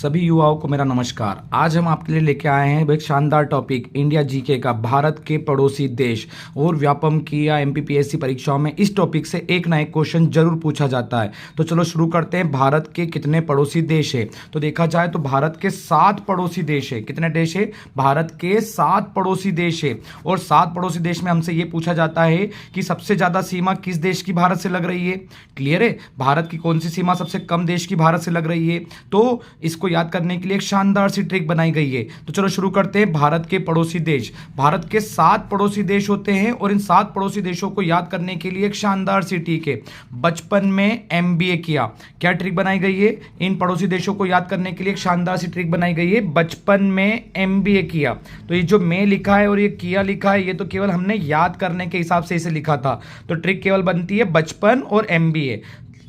सभी युवाओं को मेरा नमस्कार। आज हम आपके लिए लेके आए हैं एक शानदार टॉपिक इंडिया जीके का, भारत के पड़ोसी देश। और व्यापम की या एमपीपीएससी परीक्षाओं में इस टॉपिक से एक ना एक क्वेश्चन जरूर पूछा जाता है। तो चलो शुरू करते हैं। भारत के कितने पड़ोसी देश है? तो देखा जाए तो भारत के 7 पड़ोसी देश है। कितने देश है? भारत के 7 पड़ोसी देश है। और 7 पड़ोसी देश में हमसे यह पूछा जाता है कि सबसे ज्यादा सीमा किस देश की भारत से लग रही है। क्लियर है? भारत की कौन सी सीमा सबसे कम देश की भारत से लग रही है? तो इसको याद करने के लिए एक शानदार सी ट्रिक बनाई गई है। तो चलो शुरू करते हैं। भारत के पड़ोसी देश। भारत के 7 पड़ोसी देश होते हैं और इन 7 पड़ोसी देशों को याद करने के लिए एक शानदार सी ट्रिक है। बचपन में एमबीए किया। क्या ट्रिक बनाई गई है? इन पड़ोसी देशों को याद करने के लिए एक शानदार सी ट्रिक बनाई गई है। बचपन में एमबीए किया। तो ये जो में लिखा है और ये किया लिखा है, ये तो केवल हमने याद करने के हिसाब से इसे लिखा था। तो ट्रिक केवल बनती है बचपन और एमबीए।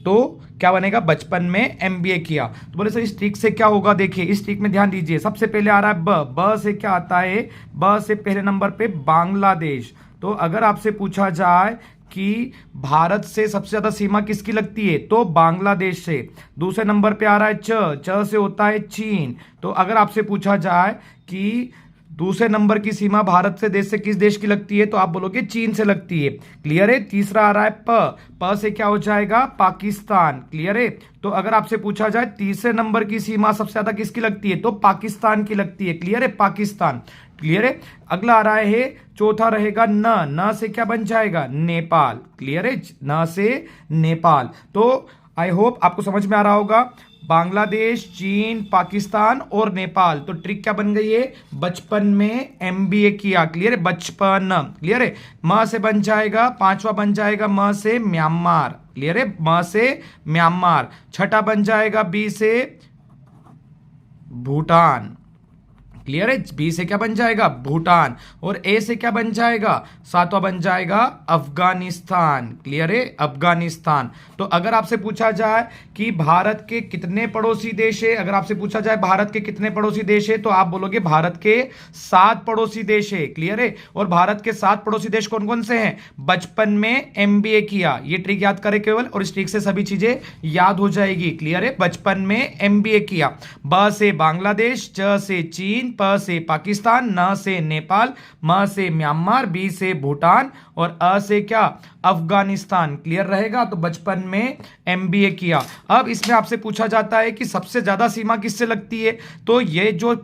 तो क्या बनेगा? बचपन में एमबीए किया। तो बोले सर इस ट्रिक से क्या होगा? देखिए इस ट्रिक में ध्यान दीजिए। सबसे पहले आ रहा है ब से क्या आता है? ब से पहले नंबर पे बांग्लादेश। तो अगर आपसे पूछा जाए कि भारत से सबसे ज्यादा सीमा किसकी लगती है, तो बांग्लादेश से। दूसरे नंबर पे आ रहा है च से होता है चीन। तो अगर आपसे पूछा जाए कि दूसरे नंबर की सीमा भारत से देश से किस देश की लगती है, तो आप बोलोगे चीन से लगती है। क्लियर है? तीसरा आ रहा है प से क्या हो जाएगा? पाकिस्तान। क्लियर है? तो अगर आपसे पूछा जाए तीसरे नंबर की सीमा सबसे ज्यादा किसकी लगती है, तो पाकिस्तान की लगती है। क्लियर है? पाकिस्तान। क्लियर है? अगला आ रहा है चौथा रहेगा न से क्या बन जाएगा? नेपाल। क्लियर है? न से नेपाल। तो आई होप आपको समझ में आ रहा होगा। बांग्लादेश, चीन, पाकिस्तान और नेपाल। तो ट्रिक क्या बन गई है? बचपन में एमबीए किया। क्लियर है? बचपन। क्लियर है? म से बन जाएगा, पांचवा बन जाएगा म से म्यांमार। क्लियर है? म से म्यांमार। छठा बन जाएगा बी से भूटान। क्लियर है? बी से क्या बन जाएगा? भूटान। और ए से क्या बन जाएगा? सातवां बन जाएगा अफगानिस्तान। क्लियर है? अफगानिस्तान। तो अगर आपसे पूछा जाए कि भारत के कितने पड़ोसी देश है, अगर आपसे पूछा जाए भारत के कितने पड़ोसी देश है, तो आप बोलोगे भारत के 7 पड़ोसी देश है। क्लियर है? और भारत के 7 पड़ोसी देश कौन कौन से हैं? बचपन में एमबीए किया। ये ट्रिक याद करें केवल, और इस ट्रिक से सभी चीजें याद हो जाएगी। क्लियर है? बचपन में एमबीए किया। ब से बांग्लादेश, च से चीन, प से पाकिस्तान, न से नेपाल, म से म्यांमार, बी से भूटान और अ से क्या? अफगानिस्तान। क्लियर रहेगा? तो बचपन में एमबीए किया। अब इसमें आपसे पूछा जाता है कि सबसे ज्यादा सीमा किससे लगती है, तो ये जो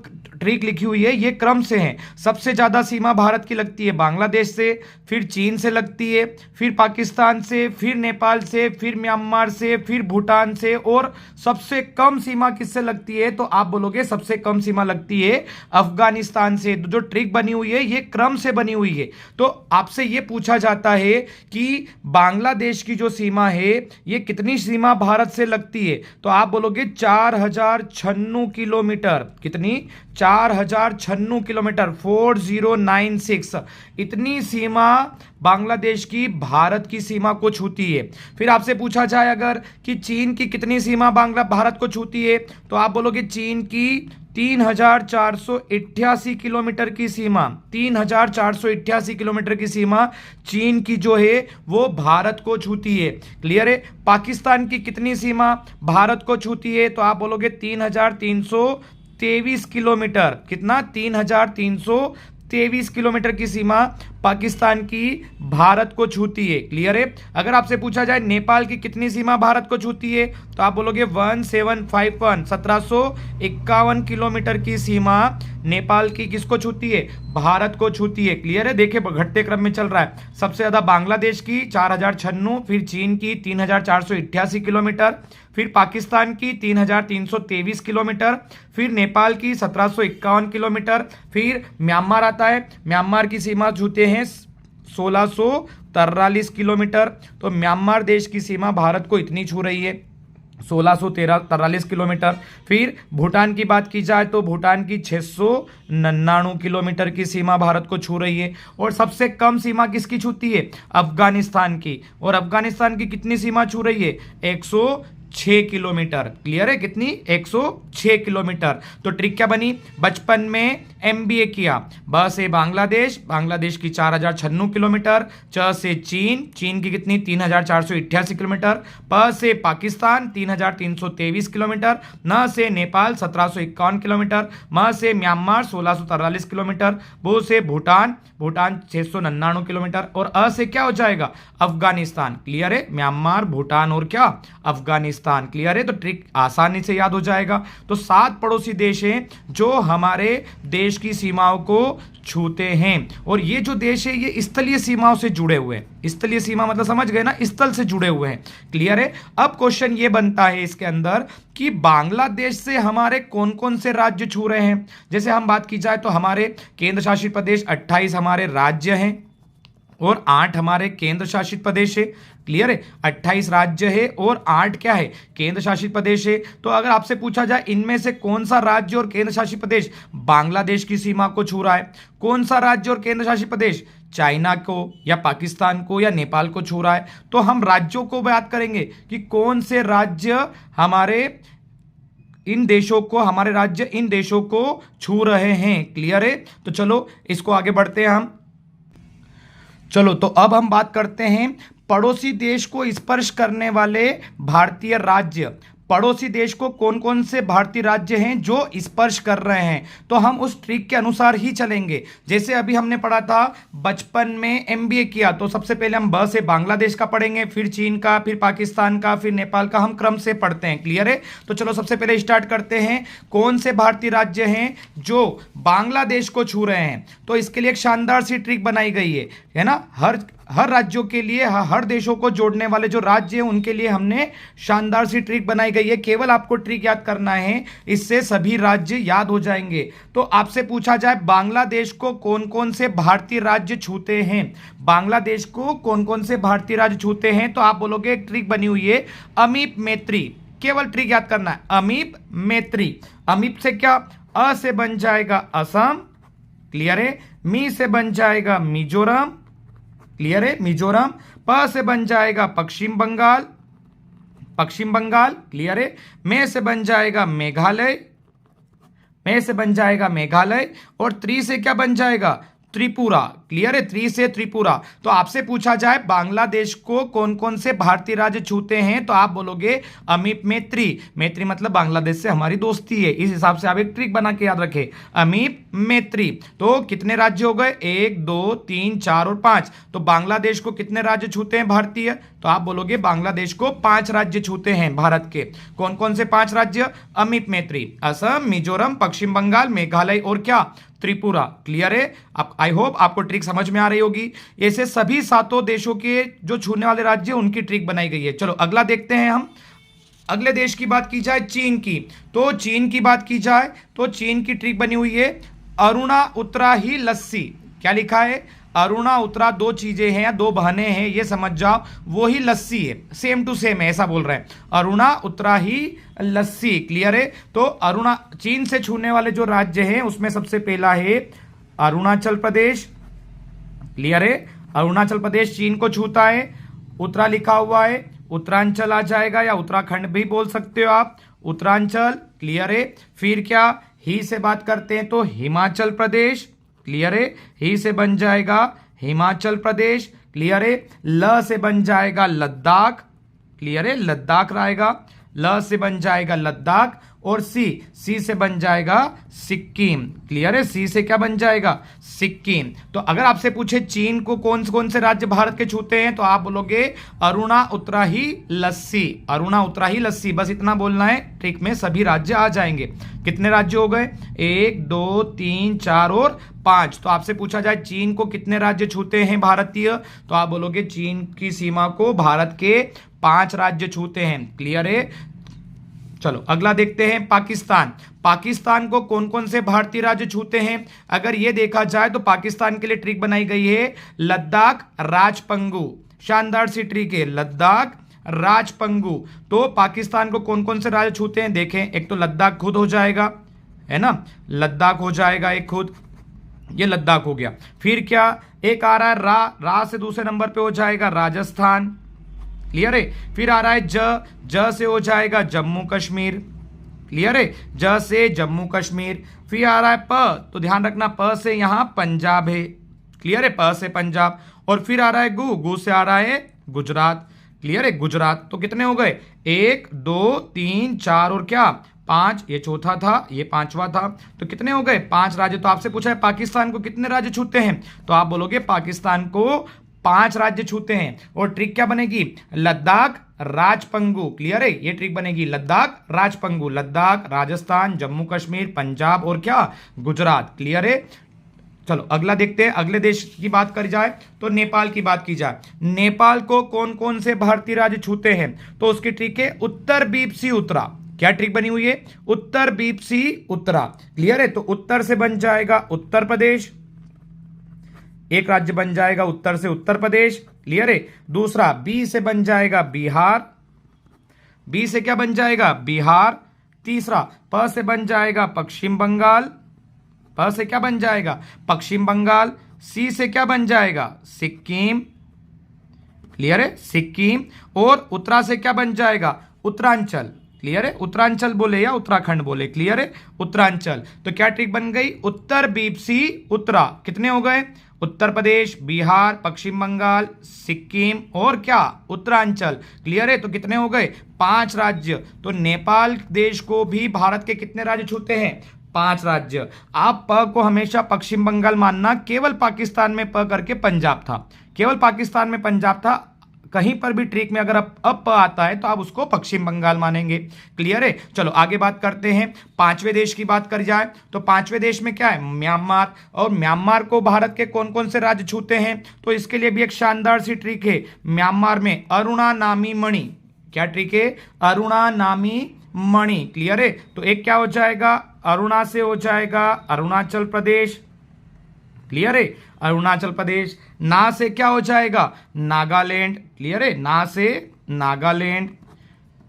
ट्रिक लिखी हुई है ये क्रम से है। सबसे ज्यादा सीमा भारत की लगती है बांग्लादेश से, फिर चीन से लगती है, फिर पाकिस्तान से, फिर नेपाल से, फिर म्यांमार से, फिर भूटान से, और सबसे कम सीमा किससे लगती है, तो आप बोलोगे सबसे कम सीमा लगती है अफगानिस्तान से। तो जो ट्रिक बनी हुई है ये क्रम से बनी हुई है। तो आपसे ये पूछा जाता है कि बांग्लादेश की जो सीमा है ये कितनी सीमा भारत से लगती है, तो आप बोलोगे 4096 किलोमीटर। कितनी? 4096 किलोमीटर, 4096। इतनी सीमा बांग्लादेश की भारत की सीमा को छूती है। फिर आपसे पूछा जाए अगर कि चीन की कितनी सीमा भारत को छूती है, तो आप बोलोगे चीन की 3488 किलोमीटर की सीमा। 3488 किलोमीटर की सीमा चीन की जो है वो भारत को छूती है। क्लियर है? पाकिस्तान की कितनी सीमा भारत को छूती है, तो आप बोलोगे 3323 किलोमीटर। कितना? 3323 किलोमीटर की सीमा पाकिस्तान की भारत को छूती है। क्लियर है? अगर आपसे पूछा जाए नेपाल की कितनी सीमा भारत को छूती है, तो आप बोलोगे 1751, 1751 किलोमीटर की सीमा नेपाल की किसको छूती है? भारत को छूती है। क्लियर है? देखिए घटते क्रम में चल रहा है। सबसे ज्यादा बांग्लादेश की 4096, फिर चीन की 3488 किलोमीटर, फिर पाकिस्तान की 3323 किलोमीटर, फिर नेपाल की 1751 किलोमीटर, फिर म्यांमार आता है। म्यांमार की सीमा छूते हैं 1643 किलोमीटर। तो म्यांमार देश की सीमा भारत को इतनी छू रही है, 1643 किलोमीटर। फिर भूटान की बात की जाए तो भूटान की 699 किलोमीटर की सीमा भारत को छू रही है। और सबसे कम सीमा किसकी छूती है? अफगानिस्तान की। और अफगानिस्तान की कितनी सीमा छू रही है? 106 किलोमीटर। क्लियर है? कितनी? 106 किलोमीटर। तो ट्रिक क्या बनी? बचपन में एमबीए किया। ब से बांग्लादेश, बांग्लादेश की 4096 किलोमीटर। च से चीन, चीन की कितनी 3488 किलोमीटर। प से पाकिस्तान 3323 किलोमीटर। न से नेपाल 1751 किलोमीटर। म से म्यांमार 1643 किलोमीटर। बो से भूटान, भूटान 699 किलोमीटर। और अ से क्या हो जाएगा अफगानिस्तान। क्लियर है, म्यांमार, भूटान और क्या अफगानिस्तान। क्लियर है, तो ट्रिक आसानी से याद हो जाएगा। तो 7 पड़ोसी देश हैं जो हमारे देश की सीमाओं को छूते हैं। और ये जो देश है ये स्थलीय सीमाओं से जुड़े हुए हैं। स्थलीय सीमा मतलब समझ गए ना, स्थल से जुड़े हुए हैं। क्लियर है। अब क्वेश्चन ये बनता है इसके अंदर कि बांग्लादेश से हमारे कौन कौन से राज्य छू रहे हैं। जैसे हम बात की जाए तो हमारे केंद्र शासित प्रदेश 28 हमारे राज्य हैं और 8 हमारे केंद्र शासित प्रदेश है। क्लियर है, 28 राज्य है और 8 क्या है केंद्र शासित प्रदेश है। तो अगर आपसे पूछा जाए इनमें से कौन सा राज्य और केंद्र शासित प्रदेश बांग्लादेश की सीमा को छू रहा है, कौन सा राज्य और केंद्र शासित प्रदेश चाइना को या पाकिस्तान को या नेपाल को छू रहा है, तो हम राज्यों को बात करेंगे कि कौन से राज्य हमारे इन देशों को, हमारे राज्य इन देशों को छू रहे हैं। क्लियर है, तो चलो इसको आगे बढ़ते हैं हम। चलो तो अब हम बात करते हैं पड़ोसी देश को स्पर्श करने वाले भारतीय राज्य। पड़ोसी देश को कौन कौन से भारतीय राज्य हैं जो स्पर्श कर रहे हैं, तो हम उस ट्रिक के अनुसार ही चलेंगे। जैसे अभी हमने पढ़ा था बचपन में एमबीए किया, तो सबसे पहले हम ब से बांग्लादेश का पढ़ेंगे, फिर चीन का, फिर पाकिस्तान का, फिर नेपाल का, हम क्रम से पढ़ते हैं। क्लियर है, तो चलो सबसे पहले स्टार्ट करते हैं। कौन से भारतीय राज्य हैं जो बांग्लादेश को छू रहे हैं, तो इसके लिए एक शानदार सी ट्रिक बनाई गई है ना। हर राज्यों के लिए, हर देशों को जोड़ने वाले जो राज्य हैं उनके लिए हमने शानदार सी ट्रिक बनाई गई है। केवल आपको ट्रिक याद करना है, इससे सभी राज्य याद हो जाएंगे। तो आपसे पूछा जाए बांग्लादेश को कौन कौन से भारतीय राज्य छूते हैं, बांग्लादेश को कौन कौन से भारतीय राज्य छूते हैं, तो आप बोलोगे एक ट्रिक बनी हुई है अमीप मैत्री। केवल ट्रिक याद करना है अमीप मैत्री। अमीप से क्या, अ से बन जाएगा असम। क्लियर है, मी से बन जाएगा मिजोरम। क्लियर है, मिजोरम। प से बन जाएगा पश्चिम बंगाल, पश्चिम बंगाल। क्लियर है, मे से बन जाएगा मेघालय, मे से बन जाएगा मेघालय। और त्री से क्या बन जाएगा त्रिपुरा। क्लियर है, त्री से त्रिपुरा। तो आपसे पूछा जाए बांग्लादेश को कौन कौन से भारतीय राज्य छूते हैं, तो आप बोलोगे अमीप मैत्री। मैत्री मतलब बांग्लादेश से हमारी दोस्ती है, इस हिसाब से आप एक ट्रिक बना के याद रखें अमीप मैत्री। तो कितने राज्य हो गए, 1 2 3 4 और 5। तो बांग्लादेश को कितने राज्य छूते हैं भारतीय, तो आप बोलोगे बांग्लादेश को 5 राज्य छूते हैं भारत के। कौन कौन से 5 राज्य, अमीप मैत्री, असम, मिजोरम, पश्चिम बंगाल, मेघालय और क्या त्रिपुरा। क्लियर है, आप आई होप आपको ट्रिक समझ में आ रही होगी। ऐसे सभी 7 देशों के जो छूने वाले राज्य उनकी ट्रिक बनाई गई है। चलो अगला देखते हैं हम। अगले देश की बात की जाए चीन की, तो चीन की बात की जाए तो चीन की ट्रिक बनी हुई है अरुणा उत्तरा ही लस्सी। क्या लिखा है, अरुणा उत्तरा 2 चीजें हैं या 2 बहनें हैं, ये समझ जाओ, वो ही लस्सी है, सेम टू सेम है, ऐसा बोल रहे हैं अरुणा उत्तरा ही लस्सी। क्लियर है, तो अरुणा चीन से छूने वाले जो राज्य हैं उसमें सबसे पहला है अरुणाचल प्रदेश। क्लियर है, अरुणाचल प्रदेश चीन को छूता है। उत्तरा लिखा हुआ है, उत्तरांचल आ जाएगा या उत्तराखंड भी बोल सकते हो आप, उत्तरांचल। क्लियर है, फिर क्या ही से बात करते हैं तो हिमाचल प्रदेश। क्लियर है, ही से बन जाएगा हिमाचल प्रदेश। क्लियर है, ल से बन जाएगा लद्दाख। क्लियर है, लद्दाख रहेगा, ल से बन जाएगा लद्दाख। और सी से बन जाएगा सिक्किम। क्लियर है, सी से क्या बन जाएगा सिक्किम। तो अगर आपसे पूछे चीन को कौन से राज्य भारत के छूते हैं, तो आप बोलोगे अरुणा उत्तरा ही लस्सी, अरुणा उत्तरा ही लस्सी। बस इतना बोलना है, ट्रिक में सभी राज्य आ जाएंगे। कितने राज्य हो गए, 1 2 3 4 और 5। तो आपसे पूछा जाए चीन को कितने राज्य छूते हैं भारतीय, तो आप बोलोगे चीन की सीमा को भारत के 5 राज्य छूते हैं। क्लियर है, चलो अगला देखते हैं पाकिस्तान। पाकिस्तान को कौन कौन से भारतीय राज्य छूते हैं, अगर ये देखा जाए तो पाकिस्तान के लिए ट्रिक बनाई गई है लद्दाख राजपंगू। शानदार सी ट्रिक है लद्दाख राजपंगू। तो पाकिस्तान को कौन कौन से राज्य छूते हैं देखें, एक तो लद्दाख खुद हो जाएगा, है ना, लद्दाख हो जाएगा एक खुद, ये लद्दाख हो गया। फिर क्या एक आ रहा है रा से दूसरे नंबर पे हो जाएगा राजस्थान। क्लियर है, फिर आ रहा है ज से हो जाएगा जम्मू कश्मीर। क्लियर है। ज से जम्मू कश्मीर, फिर आ रहा है प, तो ध्यान रखना प से यहां पंजाब है, क्लियर है, प से पंजाब। और फिर आ रहा है गु से आ रहा है गुजरात, क्लियर है, गुजरात। तो कितने हो गए, 1 2 3 4 और क्या 5, ये चौथा था, ये पांचवा था, तो कितने हो गए 5 राज्य। तो आपसे पूछा है पाकिस्तान को कितने राज्य छूते हैं, तो आप बोलोगे पाकिस्तान को 5 राज्य छूते हैं। और ट्रिक क्या बनेगी, लद्दाख राजपंगू, क्लियर है, ये ट्रिक बनेगी, लद्दाख राजपंगू, लद्दाख, राजस्थान, जम्मू कश्मीर, पंजाब और क्या गुजरात, क्लियर है। चलो अगला देखते हैं, अगले देश की बात करी जाए तो नेपाल की बात की जाए। नेपाल को कौन कौन से भारतीय राज्य छूते हैं, तो उसकी ट्रिक है उत्तर बीप सी उत्तरा। क्या ट्रिक बनी हुई है, उत्तर बीप सी उत्तरा, क्लियर है। तो उत्तर से बन जाएगा उत्तर प्रदेश, एक राज्य बन जाएगा उत्तर से उत्तर प्रदेश, क्लियर है। दूसरा बी से बन जाएगा बिहार, बी से क्या बन जाएगा बिहार। तीसरा प से बन जाएगा पश्चिम बंगाल, प से क्या बन जाएगा पश्चिम बंगाल। सी से क्या बन जाएगा सिक्किम, क्लियर है, सिक्किम। और उत्तरा से क्या बन जाएगा उत्तरांचल, क्लियर है, उत्तरांचल बोले या उत्तराखंड बोले, क्लियर है, उत्तरांचल। तो क्या ट्रिक बन गई, उत्तर बीप सी उत्तरा। कितने हो गए, उत्तर प्रदेश, बिहार, पश्चिम बंगाल, सिक्किम और क्या उत्तरांचल, क्लियर है। तो कितने हो गए 5 राज्य। तो नेपाल देश को भी भारत के कितने राज्य छूते हैं, 5 राज्य। आप प को हमेशा पश्चिम बंगाल मानना, केवल पाकिस्तान में प करके पंजाब था, केवल पाकिस्तान में पंजाब था। कहीं पर भी ट्रिक में अगर अब प आता है तो आप उसको पश्चिम बंगाल मानेंगे, क्लियर है। चलो आगे बात करते हैं, 5वें देश की बात कर जाए तो 5वें देश में क्या है म्यांमार। और म्यांमार को भारत के कौन कौन से राज्य छूते हैं, तो इसके लिए भी एक शानदार सी ट्रिक है। म्यांमार में अरुणा नामी मणि, क्या ट्रिक है अरुणा नामी मणि, क्लियर है। तो एक क्या हो जाएगा अरुणा से हो जाएगा अरुणाचल प्रदेश, क्लियर है, अरुणाचल प्रदेश। ना से क्या हो जाएगा नागालैंड, क्लियर है, ना से नागालैंड।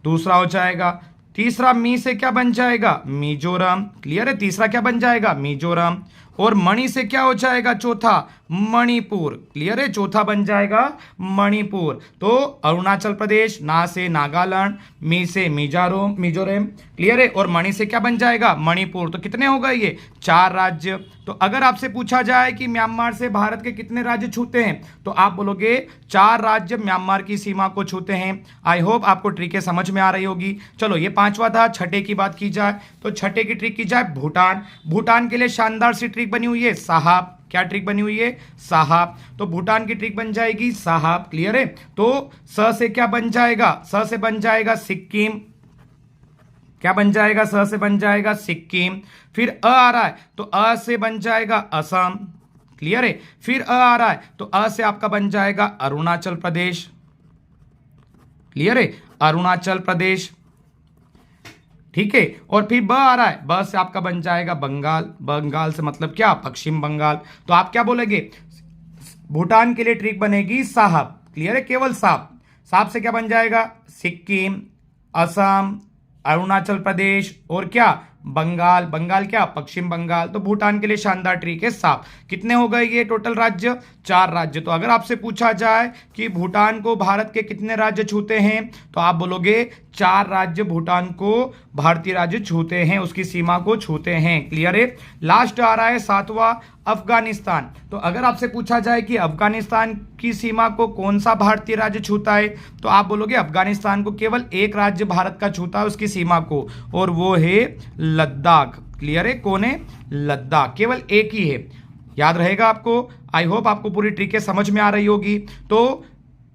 दूसरा हो जाएगा, तीसरा मी से क्या बन जाएगा मिजोरम, क्लियर है, तीसरा क्या बन जाएगा मिजोरम। और मणि से क्या हो जाएगा चौथा मणिपुर, क्लियर है, चौथा बन जाएगा मणिपुर। तो अरुणाचल प्रदेश, ना से नागालैंड, मी से मिजोरम, क्लियर है, और मणि से क्या बन जाएगा मणिपुर। तो कितने हो गए ये 4 राज्य। तो अगर आपसे पूछा जाए कि म्यांमार से भारत के कितने राज्य छूते हैं, तो आप बोलोगे 4 राज्य म्यांमार की सीमा को छूते हैं। आई होप आपको ट्रिकें समझ में आ रही होगी। चलो ये 5वां था। छठे की बात की जाए तो छठे की ट्रिक की जाए भूटान। भूटान के लिए शानदार सी ट्रिक बनी हुई है साहब। क्या ट्रिक बनी हुई है साहब। तो भूटान की ट्रिक बन जाएगी साहब, क्लियर है। तो स से क्या बन जाएगा, स से बन जाएगा सिक्किम, क्या बन जाएगा स से बन जाएगा सिक्किम। फिर अ आ रहा है तो अ से बन जाएगा असम, क्लियर है। फिर अ आ रहा है तो अ से आपका बन जाएगा अरुणाचल प्रदेश, क्लियर है, अरुणाचल प्रदेश, ठीक है। और फिर ब आ रहा है, ब से आपका बन जाएगा बंगाल, बंगाल से मतलब क्या पश्चिम बंगाल। तो आप क्या बोलेंगे भूटान के लिए ट्रिक बनेगी साहब, क्लियर है, केवल साहब। साहब से क्या बन जाएगा सिक्किम, असम, अरुणाचल प्रदेश और क्या बंगाल, बंगाल क्या पश्चिम बंगाल। तो भूटान के लिए शानदार ट्रिक है साफ। कितने हो गए ये टोटल राज्य 4 राज्य। तो अगर आपसे पूछा जाए कि भूटान को भारत के कितने राज्य छूते हैं, तो आप बोलोगे 4 राज्य भूटान को भारतीय राज्य छूते हैं, उसकी सीमा को छूते हैं, क्लियर है। लास्ट आ रहा है 7वां अफगानिस्तान। तो अगर आपसे पूछा जाए कि अफगानिस्तान की सीमा को कौन सा भारतीय राज्य छूता है, तो आप बोलोगे अफगानिस्तान को केवल एक राज्य भारत का छूता है उसकी सीमा को, और वो है लद्दाख, क्लियर है। कौन है लद्दाख, केवल एक ही है, याद रहेगा आपको। आई होप आपको पूरी ट्रिकें समझ में आ रही होगी। तो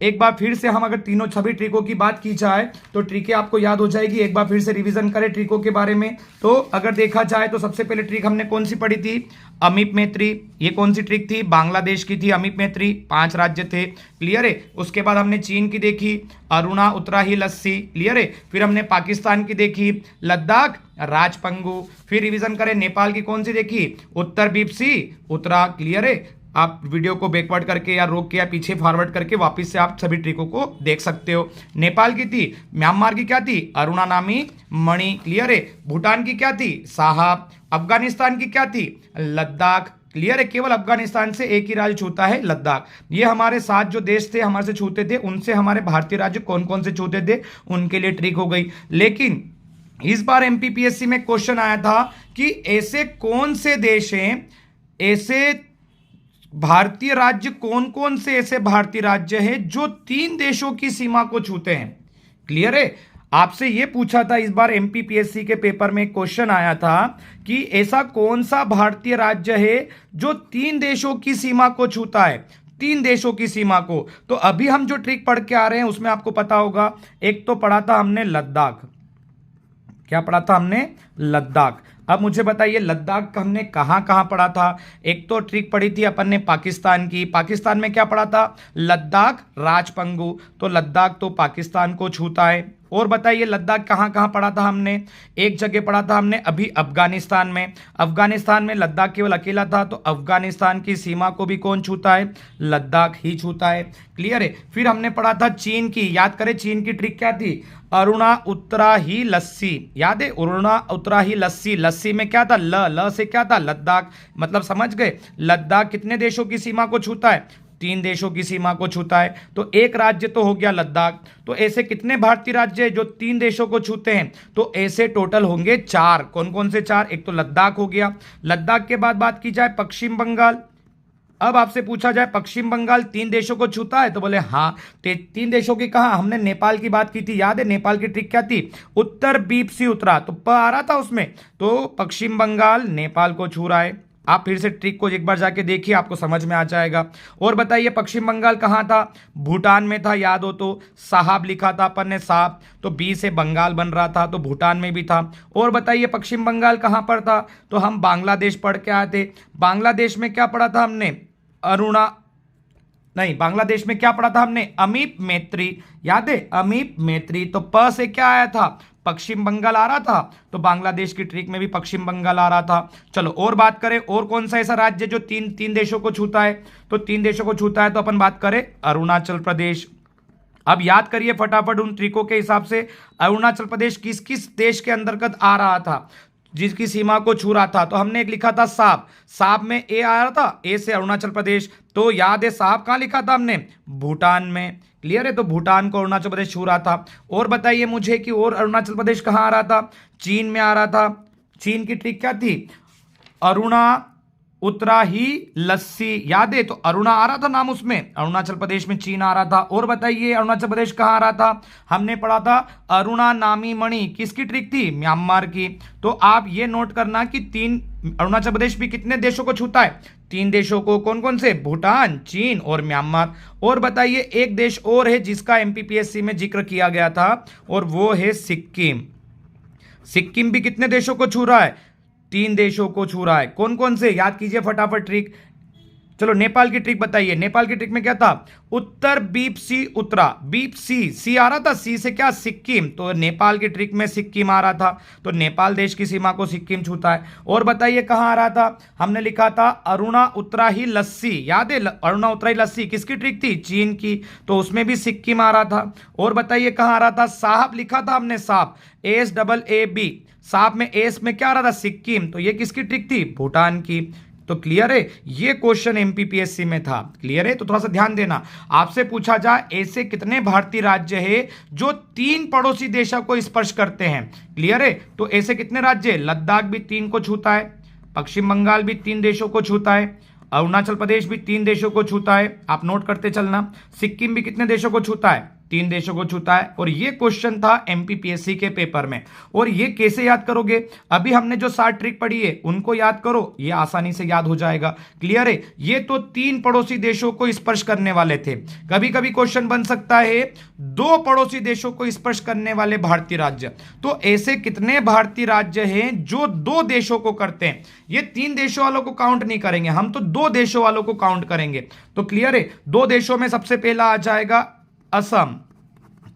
एक बार फिर से हम अगर तीनों सभी ट्रिकों की बात की जाए तो ट्रिकें आपको याद हो जाएगी। एक बार फिर से रिवीजन करें ट्रिकों के बारे में। तो अगर देखा जाए तो सबसे पहले ट्रिक हमने कौन सी पढ़ी थी अमीप मैत्री। ये कौन सी ट्रिक थी बांग्लादेश की थी अमीप मैत्री, 5 राज्य थे, क्लियर है। उसके बाद हमने चीन की देखी अरुणा उत्तराही लस्सी, क्लियर है। फिर हमने पाकिस्तान की देखी लद्दाख राजपंगू। फिर रिवीजन करें नेपाल की कौन सी देखी उत्तर बीपसी उत्तरा, क्लियर है। आप वीडियो को बैकवर्ड करके या रोक के या पीछे फॉरवर्ड करके वापस से आप सभी ट्रिकों को देख सकते हो। नेपाल की थी म्यांमार की क्या थी अरुणा नामी मणि, क्लियर है। भूटान की क्या थी साहब। अफगानिस्तान की क्या थी लद्दाख, क्लियर है। केवल अफगानिस्तान से एक ही राज्य छूता है लद्दाख। ये हमारे 7 जो देश थे हमारे से छूते थे, उनसे हमारे भारतीय राज्य कौन कौन से छूते थे उनके लिए ट्रिक हो गई। लेकिन इस बार एमपीपीएससी में क्वेश्चन आया था कि ऐसे कौन से देश हैं, ऐसे भारतीय राज्य कौन कौन से ऐसे भारतीय राज्य हैं जो 3 देशों की सीमा को छूते हैं। क्लियर है? आपसे यह पूछा था इस बार एमपीपीएससी के पेपर में क्वेश्चन आया था कि ऐसा कौन सा भारतीय राज्य है जो 3 देशों की सीमा को छूता है, 3 देशों की सीमा को। तो अभी हम जो ट्रिक पढ़ के आ रहे हैं उसमें आपको पता होगा, एक तो पढ़ा था हमने लद्दाख। क्या पढ़ा था हमने? लद्दाख। अब मुझे बताइए लद्दाख का हमने कहां कहां पढ़ा था। एक तो ट्रिक पढ़ी थी अपन ने पाकिस्तान की, पाकिस्तान में क्या पढ़ा था? लद्दाख राजपंगू। तो लद्दाख तो पाकिस्तान को छूता है। और बताइए लद्दाख कहां कहां पढ़ा था हमने? एक जगह पढ़ा था हमने अभी अफगानिस्तान में। अफगानिस्तान में लद्दाख केवल अकेला था, तो अफगानिस्तान की सीमा को भी कौन छूता है? लद्दाख ही छूता है। क्लियर है? फिर हमने पढ़ा था चीन की। याद करें चीन की ट्रिक क्या थी? अरुणा उत्तरा ही लस्सी। याद है? अरुणा उत्तरा ही लस्सी। लस्सी में क्या था? ल से क्या था? लद्दाख। मतलब समझ गए? लद्दाख कितने देशों की सीमा को छूता है? 3 देशों की सीमा को छूता है। तो एक राज्य तो हो गया लद्दाख। तो ऐसे कितने भारतीय राज्य हैं जो 3 देशों को छूते हैं? तो ऐसे टोटल होंगे 4। कौन कौन से 4? एक तो लद्दाख हो गया। लद्दाख के बाद बात की जाए पश्चिम बंगाल। अब आपसे पूछा जाए पश्चिम बंगाल 3 देशों को छूता है? तो बोले हाँ। 3 देशों की कहा? हमने नेपाल की बात की थी। याद है नेपाल की ट्रिक क्या थी? उत्तर बीप सी उतरा। तो प आ रहा था उसमें। तो पश्चिम बंगाल नेपाल को छू रहा है। आप फिर से ट्रिक को एक बार जाके देखिए, आपको समझ में आ जाएगा। और बताइए पश्चिम बंगाल कहां था? भूटान में था। याद हो तो साहब लिखा था अपन ने, साहब। तो बी से बंगाल बन रहा था, तो भूटान में भी था। और बताइए पश्चिम बंगाल कहां पर था? तो हम बांग्लादेश पढ़ के आए थे। बांग्लादेश में क्या पढ़ा था हमने? अरुणा नहीं, बांग्लादेश में क्या पढ़ा था हमने? अमीप मैत्री। याद है? अमीप मैत्री। तो प से क्या आया था? पश्चिम बंगाल आ रहा था। तो बांग्लादेश की ट्रिक में भी पश्चिम बंगाल आ रहा था। चलो और बात करें, और कौन सा ऐसा राज्य जो तीन देशों को छूता है? तो 3 देशों को छूता है तो अपन बात करें अरुणाचल प्रदेश। अब याद करिए फटाफट उन ट्रिकों के हिसाब से, अरुणाचल प्रदेश किस किस देश के अंतर्गत आ रहा था, जिसकी सीमा को छू रहा था? तो हमने एक लिखा था साहब। साहब में ए आ रहा था, ए से अरुणाचल प्रदेश। तो याद है साहब कहां लिखा था हमने? भूटान में। क्लियर है? तो भूटान को अरुणाचल प्रदेश छू रहा था। और बताइए मुझे कि और अरुणाचल प्रदेश कहां आ रहा था? चीन में आ रहा था। चीन की ट्रिक क्या थी? अरुणा उत्तरा ही लस्सी। याद है? तो अरुणा आ रहा था नाम उसमें, अरुणाचल प्रदेश में चीन आ रहा था। और बताइए अरुणाचल प्रदेश कहां आ रहा था? हमने पढ़ा था अरुणा नामी मणि। किसकी ट्रिक थी? म्यांमार की। तो आप ये नोट करना कि अरुणाचल प्रदेश भी कितने देशों को छूता है? 3 देशों को। कौन कौन से? भूटान, चीन और म्यांमार। और बताइए एक देश और है जिसका एमपीपीएससी में जिक्र किया गया था, और वो है सिक्किम। सिक्किम भी कितने देशों को छू रहा है? 3 देशों को छू रहा है। कौन कौन से? याद कीजिए फटाफट ट्रिक। चलो नेपाल की ट्रिक बताइए। नेपाल की ट्रिक में क्या था? उत्तर बीप सी उतरा। बीप सी आ रहा था, सी से क्या? सिक्किम। तो नेपाल की ट्रिक में सिक्किम आ रहा था। तो नेपाल देश की सीमा को सिक्किम छूता है। और बताइए कहां आ रहा था? हमने लिखा था अरुणा उत्तरा ही लस्सी। याद है? अरुणा उत्तरा ही लस्सी किसकी ट्रिक थी? चीन की। तो उसमें भी सिक्किम आ रहा था। और बताइए कहां आ रहा था? साहब लिखा था हमने, साहब SAAB। साहब में एस में क्या आ रहा था? सिक्किम। तो ये किसकी ट्रिक थी? भूटान की। तो क्लियर है? ये क्वेश्चन एमपीपीएससी में था। क्लियर है? तो थोड़ा सा ध्यान देना। आपसे पूछा जाए ऐसे कितने भारतीय राज्य हैं जो 3 पड़ोसी देशों को स्पर्श करते हैं? क्लियर है? तो ऐसे कितने राज्य? लद्दाख भी 3 को छूता है, पश्चिम बंगाल भी 3 देशों को छूता है, अरुणाचल प्रदेश भी 3 देशों को छूता है। आप नोट करते चलना। सिक्किम भी कितने देशों को छूता है? 3 देशों को छूता है। और ये क्वेश्चन था एमपीपीएससी के पेपर में। और ये कैसे याद करोगे? अभी हमने जो 7 ट्रिक पढ़ी है उनको याद करो, ये आसानी से याद हो जाएगा। क्लियर है? ये तो 3 पड़ोसी देशों को स्पर्श करने वाले थे। कभी कभी क्वेश्चन बन सकता है 2 पड़ोसी देशों को स्पर्श करने वाले भारतीय राज्य। तो ऐसे कितने भारतीय राज्य हैं जो 2 देशों को करते हैं? ये 3 देशों वालों को काउंट नहीं करेंगे हम, तो 2 देशों वालों को काउंट करेंगे। तो क्लियर है? 2 देशों में सबसे पहला आ जाएगा असम।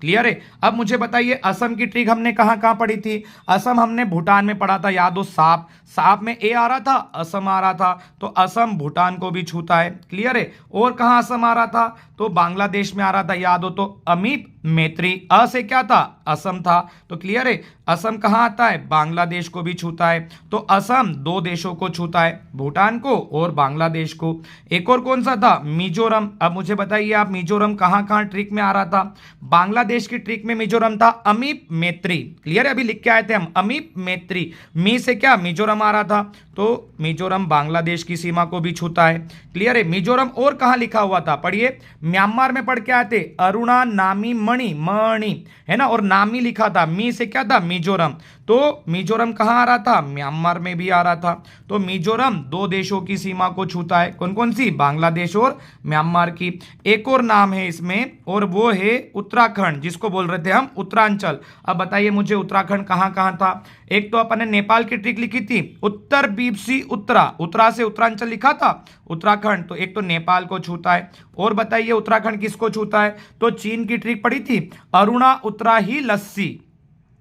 क्लियर है? अब मुझे बताइए असम की ट्रिक हमने कहां कहां पढ़ी थी? असम हमने भूटान में पढ़ा था। याद हो? सांप। सांप में ए आ रहा था, असम आ रहा था। तो असम भूटान को भी छूता है। क्लियर है? और कहां असम आ रहा था? तो बांग्लादेश में आ रहा था। याद हो तो अमीप मैत्री। अ से क्या था, असम था, तो क्लियर है असम कहाँ आता है, बांग्लादेश को भी छूता है, तो असम दो देशों को छूता है, भूटान को और बांग्लादेश को। एक और कौन सा था, मिजोरम। अब मुझे बताइए आप मिजोरम कहाँ कहाँ ट्रिक में आ रहा था, बांग्लादेश की ट्रिक में मिजोरम था, अमीप मैत्री, क्लियर है, अभी लिख के आए थे हम अमीप मैत्री, मी से क्या मिजोरम आ रहा था, तो मिजोरम बांग्लादेश की सीमा को भी छूता है, क्लियर है। मिजोरम और कहां लिखा हुआ था, पढ़िए, म्यांमार में पढ़ के आए थे, अरुणा नामी मणि, मणि है ना, और नामी लिखा था, मी से क्या था मिजोरम, तो मिजोरम कहां आ रहा था, म्यांमार में भी आ रहा था, तो मिजोरम दो देशों की सीमा को छूता है, कौन कौन सी, बांग्लादेश और म्यांमार की। एक और नाम है इसमें और वो है उत्तराखंड, जिसको बोल रहे थे हम उत्तरांचल। अब बताइए मुझे उत्तराखंड कहां कहां था, एक तो अपन ने नेपाल की ट्रिक लिखी थी, उत्तर बीपसी उत्तरा, उत्तरा से उत्तरांचल लिखा था उत्तराखंड, तो एक तो नेपाल को छूता है, और बताइए उत्तराखंड किसको छूता है, तो चीन की ट्रिक पड़ी थी, अरुणा उत्तरा ही लस्सी,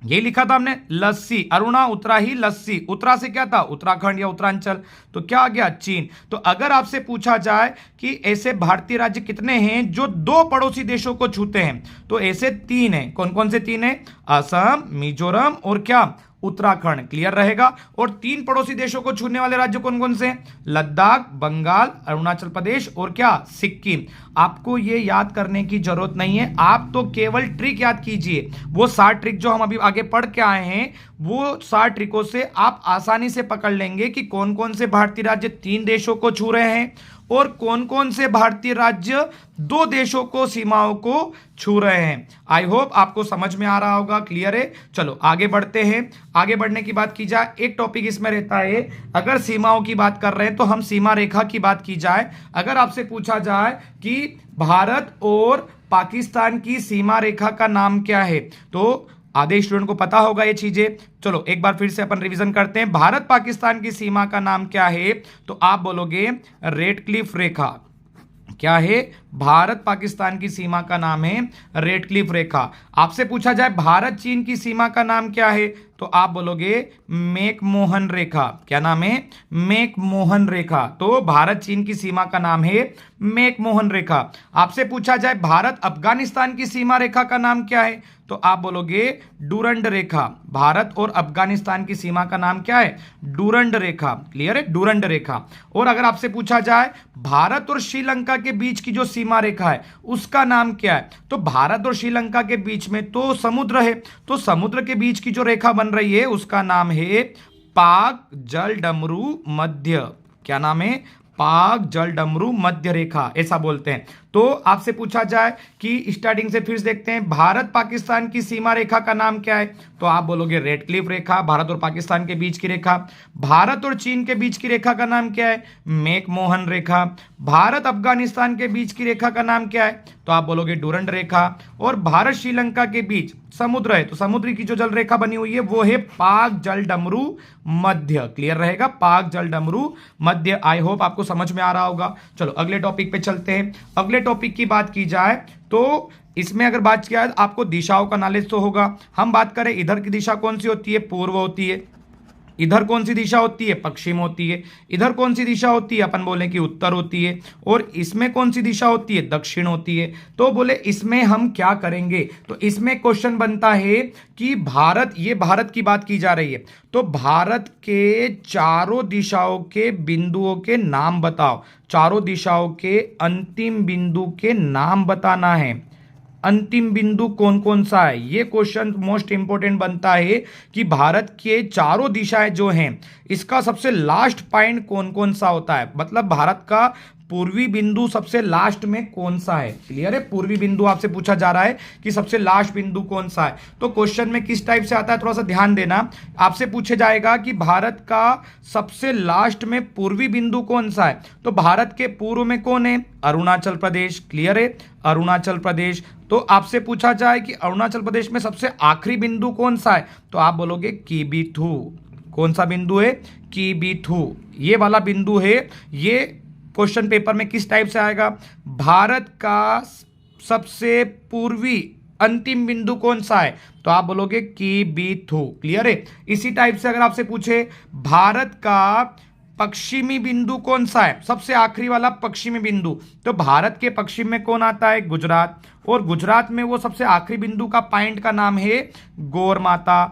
ये लिखा था हमने लस्सी, अरुणा उत्तरा ही लस्सी, उत्तरा से क्या था उत्तराखंड या उत्तरांचल, तो क्या आ गया चीन। तो अगर आपसे पूछा जाए कि ऐसे भारतीय राज्य कितने हैं जो दो पड़ोसी देशों को छूते हैं, तो ऐसे तीन हैं, कौन कौन से तीन हैं, असम, मिजोरम और क्या उत्तराखंड, क्लियर रहेगा। और तीन पड़ोसी देशों को छूने वाले राज्य कौन कौन से, लद्दाख, बंगाल, अरुणाचल प्रदेश और क्या सिक्किम। आपको ये याद करने की जरूरत नहीं है, आप तो केवल ट्रिक याद कीजिए, वो 60 ट्रिक जो हम अभी आगे पढ़ के आए हैं, वो 60 ट्रिकों से आप आसानी से पकड़ लेंगे कि कौन कौन से भारतीय राज्य तीन देशों को छू रहे हैं और कौन कौन से भारतीय राज्य दो देशों को सीमाओं को छू रहे हैं। आई होप आपको समझ में आ रहा होगा, क्लियर है। चलो आगे बढ़ते हैं। आगे बढ़ने की बात की जाए, एक टॉपिक इसमें रहता है, अगर सीमाओं की बात कर रहे हैं तो हम सीमा रेखा की बात की जाए। अगर आपसे पूछा जाए कि भारत और पाकिस्तान की सीमा रेखा का नाम क्या है, तो आधे स्टूडेंट को पता होगा ये चीजें। चलो एक बार फिर से अपन रिवीजन करते हैं। भारत पाकिस्तान की सीमा का नाम क्या है, तो आप बोलोगे रेड क्लिफ रेखा। क्या है, भारत पाकिस्तान की सीमा का नाम है रेड क्लिफ रेखा। आपसे पूछा जाए भारत चीन की सीमा का नाम क्या है, तो आप बोलोगे मैकमोहन रेखा। क्या नाम है, मैकमोहन रेखा। तो भारत चीन की सीमा का नाम है मैकमोहन रेखा। आपसे पूछा जाए भारत अफगानिस्तान की सीमा रेखा का नाम क्या है, तो आप बोलोगे डूरंड रेखा। भारत और अफगानिस्तान की सीमा का नाम क्या है, डूरंड रेखा, क्लियर है, डूरंड रेखा। और अगर आपसे पूछा जाए भारत और श्रीलंका के बीच की जो सीमा रेखा है उसका नाम क्या है, तो भारत और श्रीलंका के बीच में तो समुद्र है, तो समुद्र के बीच की जो रेखा बन रही है उसका नाम है पाक जल डमरू मध्य। क्या नाम है, पाक जल डमरू मध्य रेखा, ऐसा बोलते हैं। तो आपसे पूछा जाए कि स्टार्टिंग से फिर से देखते हैं, भारत पाकिस्तान की सीमा रेखा का नाम क्या है, तो आप बोलोगे रेड क्लिफ रेखा, भारत और पाकिस्तान के बीच की रेखा। भारत और चीन के बीच की रेखा का नाम क्या है, मैकमोहन रेखा। भारत अफगानिस्तान के बीच की रेखा का नाम क्या है, तो आप बोलोगे डूरंड रेखा। और भारत श्रीलंका के बीच समुद्र है, तो समुद्र की जो जल रेखा बनी हुई है वो है पाक जल डमरू मध्य, क्लियर रहेगा, पाक जल डमरू मध्य। आई होप आपको समझ में आ रहा होगा। चलो अगले टॉपिक पे चलते हैं। अगले टॉपिक की बात की जाए तो इसमें अगर बात किया आपको दिशाओं का नॉलेज तो होगा। हम बात करें इधर की दिशा कौन सी होती है, पूर्व होती है। इधर कौन सी दिशा होती है, पश्चिम होती है। इधर कौन सी दिशा होती है, अपन बोले कि उत्तर होती है। और इसमें कौन सी दिशा होती है, दक्षिण होती है। तो बोले इसमें हम क्या करेंगे, तो इसमें क्वेश्चन बनता है कि भारत, ये भारत की बात की जा रही है, तो भारत के चारों दिशाओं के बिंदुओं के नाम बताओ। चारों दिशाओं के अंतिम बिंदु के नाम बताना है। अंतिम बिंदु कौन कौन सा है, ये क्वेश्चन मोस्ट इंपोर्टेंट बनता है कि भारत के चारों दिशाएं जो हैं इसका सबसे लास्ट पॉइंट कौन कौन सा होता है, मतलब भारत का पूर्वी बिंदु सबसे लास्ट में कौन सा है। क्लियर है, पूर्वी बिंदु आपसे पूछा जा रहा है कि सबसे लास्ट बिंदु कौन सा है। तो क्वेश्चन में किस टाइप से आता है, थोड़ा सा ध्यान देना। आपसे पूछे जाएगा कि भारत का सबसे लास्ट में पूर्वी बिंदु कौन सा है, तो भारत के पूर्व में कौन है, अरुणाचल प्रदेश। क्लियर है, अरुणाचल प्रदेश। तो आपसे पूछा जाए कि अरुणाचल प्रदेश में सबसे आखिरी बिंदु कौन सा है, तो आप बोलोगे कीबीथू। कौन सा बिंदु है, कीबीथू, ये वाला बिंदु है। ये क्वेश्चन पेपर में किस टाइप से आएगा, भारत का सबसे पूर्वी अंतिम बिंदु कौन सा है, तो आप बोलोगे कीबीथू। क्लियर है। इसी टाइप से अगर आपसे पूछे भारत का पश्चिमी बिंदु कौन सा है, सबसे आखिरी वाला पश्चिमी बिंदु। तो भारत के पश्चिम में कौन आता है, गुजरात, और गुजरात में वो सबसे आखिरी बिंदु का पॉइंट का नाम है गौर माता।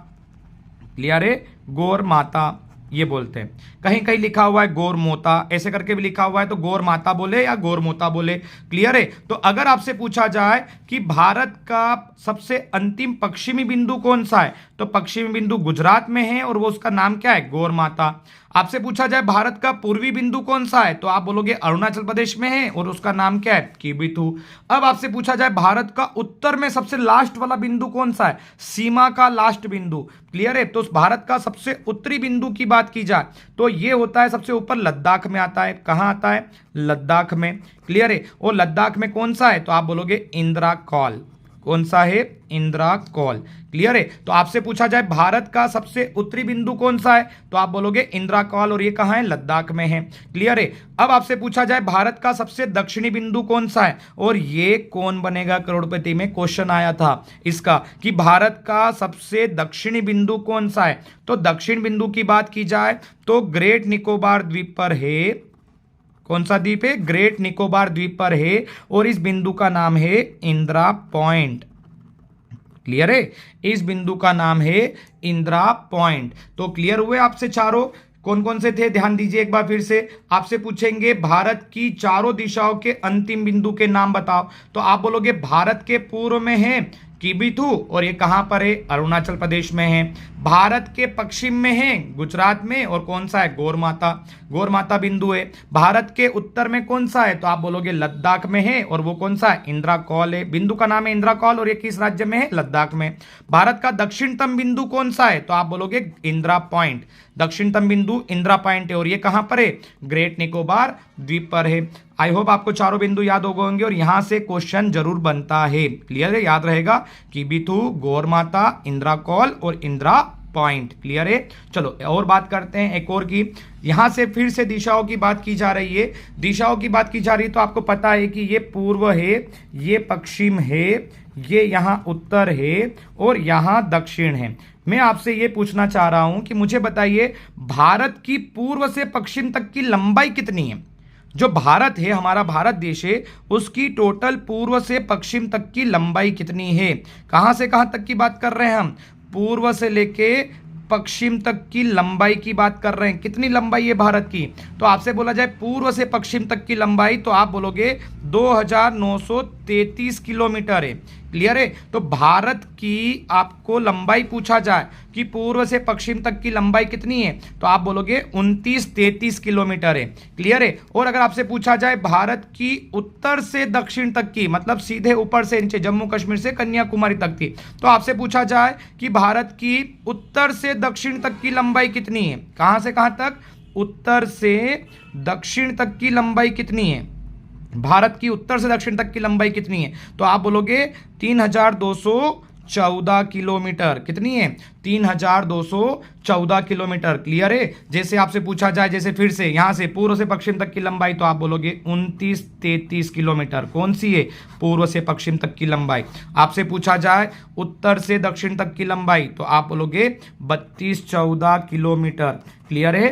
क्लियर है, गौर माता ये बोलते हैं। कहीं कहीं लिखा हुआ है गौर मोता, ऐसे करके भी लिखा हुआ है, तो गौर माता बोले या गौर मोता बोले। क्लियर है। तो अगर आपसे पूछा जाए कि भारत का सबसे अंतिम पश्चिमी बिंदु कौन सा है, तो पश्चिमी बिंदु गुजरात में है और वो उसका नाम क्या है, गौर माता। आपसे पूछा जाए भारत का पूर्वी बिंदु कौन सा है, तो आप बोलोगे अरुणाचल प्रदेश में है और उसका नाम क्या है, किबिथु। अब आपसे पूछा जाए भारत का उत्तर में सबसे लास्ट वाला बिंदु कौन सा है, सीमा का लास्ट बिंदु। क्लियर है। तो भारत का सबसे उत्तरी बिंदु की बात की जाए तो ये होता है सबसे ऊपर लद्दाख में आता है। कहां आता है, लद्दाख में। क्लियर है। और लद्दाख में कौन सा है, तो आप बोलोगे इंदिरा कॉल। कौन सा है, इंदिरा कॉल। क्लियर है। तो आपसे पूछा जाए भारत का सबसे उत्तरी बिंदु कौन सा है, तो आप बोलोगे इंदिरा कॉल, और ये कहां है, लद्दाख में है। क्लियर है। अब आपसे पूछा जाए भारत का सबसे दक्षिणी बिंदु कौन सा है, और ये कौन बनेगा करोड़पति में क्वेश्चन आया था इसका कि भारत का सबसे दक्षिणी बिंदु कौन सा है। तो दक्षिण बिंदु की बात की जाए तो ग्रेट निकोबार द्वीप पर है। कौन सा द्वीप है, ग्रेट निकोबार द्वीप पर है, और इस बिंदु का नाम है इंदिरा पॉइंट। क्लियर है। इस बिंदु का नाम है इंदिरा पॉइंट। तो क्लियर हुए आपसे चारों, कौन कौन से थे, ध्यान दीजिए एक बार फिर से। आपसे पूछेंगे भारत की चारों दिशाओं के अंतिम बिंदु के नाम बताओ, तो आप बोलोगे भारत के पूर्व में है किबिथु, और ये कहां पर है, अरुणाचल प्रदेश में है। भारत के पश्चिम में है गुजरात में, और कौन सा है, गौर माता। गौर माता बिंदु है। भारत के उत्तर में कौन सा है, तो आप बोलोगे लद्दाख में है, और वो कौन सा है, इंदिरा कॉल है। बिंदु का नाम है इंदिरा कॉल, और ये किस राज्य में है, लद्दाख में। भारत का दक्षिणतम बिंदु कौन सा है, तो आप बोलोगे इंदिरा पॉइंट। दक्षिणतम बिंदु इंदिरा पॉइंट है, और ये कहां पर है, ग्रेट निकोबार द्वीप पर है। आई होप आपको चारों बिंदु याद हो गए होंगे, और यहां से क्वेश्चन जरूर बनता है। क्लियर है, याद रहेगा, किबिथु, गौर माता, इंदिरा कॉल और इंदिरा पॉइंट। क्लियर है। चलो और बात करते हैं एक और की। यहां से फिर से दिशाओं की बात की जा रही है। दिशाओं की बात की जा रही है तो आपको पता है कि ये पूर्व है, ये पश्चिम है, ये यहां उत्तर है, और यहां दक्षिण है। मैं आपसे ये पूछना चाह रहा हूं कि मुझे बताइए भारत की पूर्व से पश्चिम तक की लंबाई कितनी है। जो भारत है, हमारा भारत देश है, उसकी टोटल पूर्व से पश्चिम तक की लंबाई कितनी है। कहां से कहां तक की बात कर रहे हैं हम, पूर्व से लेके पश्चिम तक की लंबाई की बात कर रहे हैं। कितनी लंबाई है भारत की, तो आपसे बोला जाए पूर्व से पश्चिम तक की लंबाई, तो आप बोलोगे 2933 किलोमीटर है। क्लियर है। तो भारत की आपको लंबाई पूछा जाए कि पूर्व से पश्चिम तक की लंबाई कितनी है, तो आप बोलोगे 2933 किलोमीटर है। क्लियर है। और अगर आपसे पूछा जाए भारत की उत्तर से दक्षिण तक की, मतलब सीधे ऊपर से नीचे जम्मू कश्मीर से कन्याकुमारी तक थी, तो आपसे पूछा जाए कि भारत की उत्तर से दक्षिण तक की लंबाई कितनी है। कहां से कहां तक, उत्तर से दक्षिण तक की लंबाई कितनी है, भारत की उत्तर से दक्षिण तक की लंबाई कितनी है, तो आप बोलोगे 3214 किलोमीटर। कितनी है, 3214 किलोमीटर। क्लियर है। जैसे आपसे पूछा जाए, जैसे फिर से यहां से पूर्व से पश्चिम तक की लंबाई, तो आप बोलोगे 2933 किलोमीटर। कौन सी है, पूर्व से पश्चिम तक की लंबाई। आपसे पूछा जाए उत्तर से दक्षिण तक की लंबाई, तो आप बोलोगे 3214 किलोमीटर। क्लियर है।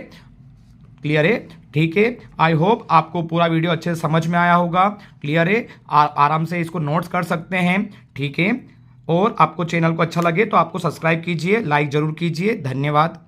क्लियर है। ठीक है। आई होप आपको पूरा वीडियो अच्छे से समझ में आया होगा। क्लियर है। आराम से इसको नोट्स कर सकते हैं। ठीक है। और आपको चैनल को अच्छा लगे तो आपको सब्सक्राइब कीजिए, लाइक जरूर कीजिए। धन्यवाद।